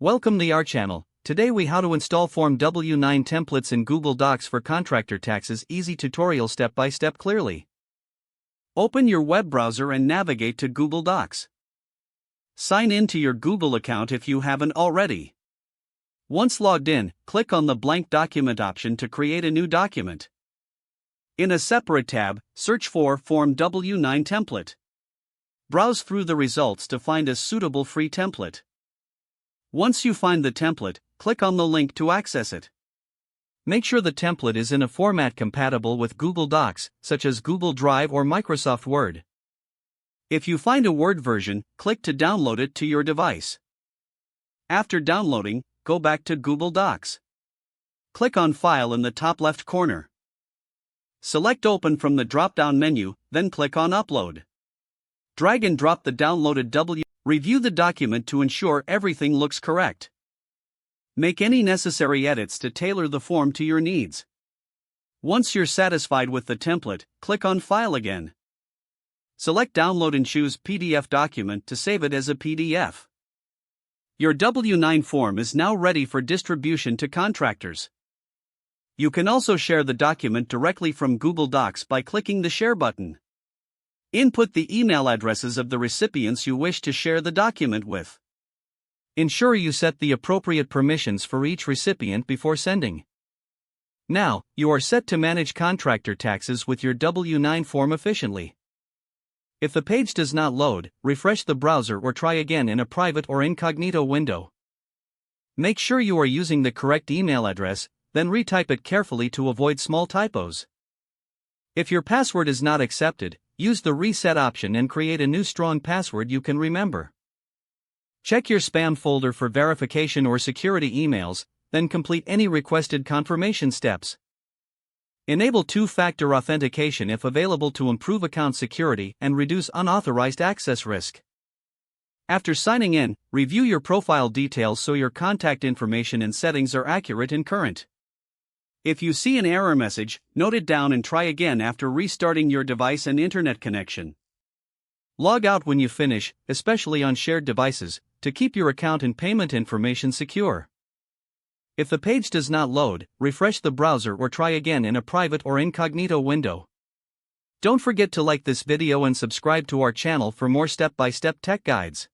Welcome to our channel. Today we how to install Form W-9 templates in Google Docs for contractor taxes. Easy tutorial step by step clearly. Open your web browser and navigate to Google Docs. Sign in to your Google account if you haven't already. Once logged in, click on the blank document option to create a new document. In a separate tab, search for Form W-9 template. Browse through the results to find a suitable free template. Once you find the template, click on the link to access it. Make sure the template is in a format compatible with Google Docs, such as Google Drive or Microsoft Word. If you find a Word version, click to download it to your device. After downloading, go back to Google Docs. Click on File in the top left corner. Select Open from the drop-down menu, then click on Upload. Drag and drop the downloaded W. Review the document to ensure everything looks correct. Make any necessary edits to tailor the form to your needs. Once you're satisfied with the template, click on File again. Select Download and choose PDF document to save it as a PDF. Your W-9 form is now ready for distribution to contractors. You can also share the document directly from Google Docs by clicking the Share button. Input the email addresses of the recipients you wish to share the document with. Ensure you set the appropriate permissions for each recipient before sending. Now, you are set to manage contractor taxes with your W-9 form efficiently. If the page does not load, refresh the browser or try again in a private or incognito window. Make sure you are using the correct email address, then retype it carefully to avoid small typos. If your password is not accepted, use the reset option and create a new strong password you can remember. Check your spam folder for verification or security emails, then complete any requested confirmation steps. Enable two-factor authentication if available to improve account security and reduce unauthorized access risk. After signing in, review your profile details so your contact information and settings are accurate and current. If you see an error message, note it down and try again after restarting your device and internet connection. Log out when you finish, especially on shared devices, to keep your account and payment information secure. If the page does not load, refresh the browser or try again in a private or incognito window. Don't forget to like this video and subscribe to our channel for more step-by-step tech guides.